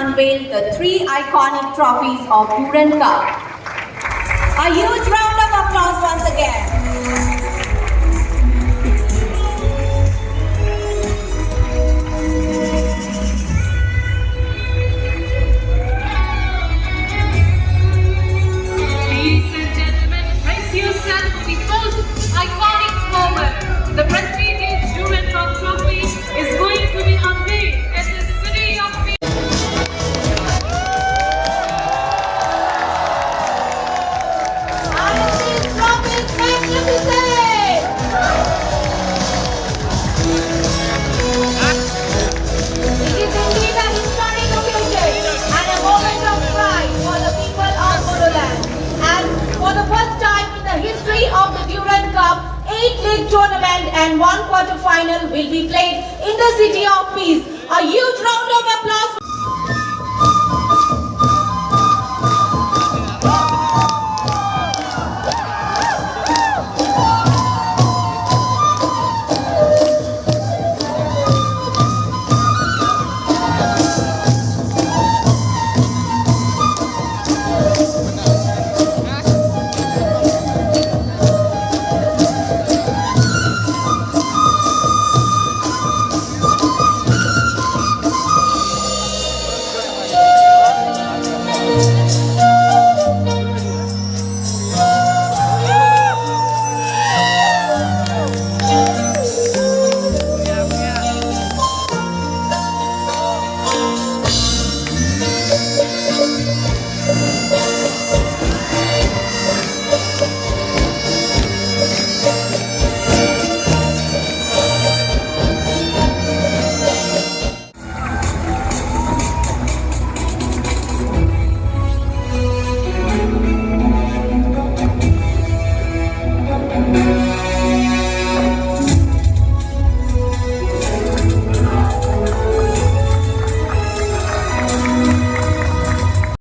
unveiled the 3 iconic trophies of Durand Cup. A huge round of applause once again. Ladies and gentlemen, brace yourself for the most iconic moment. The prestigious Durand Cup trophy is going to be unveiled at the City of Peace. And this trophy is magnificent! It is indeed a historic occasion and a moment of pride for the people of Bodoland. And for the first time in the history of the Durand Cup, 8 league tournament and 1 quarter final will be played in the City of Peace. A huge round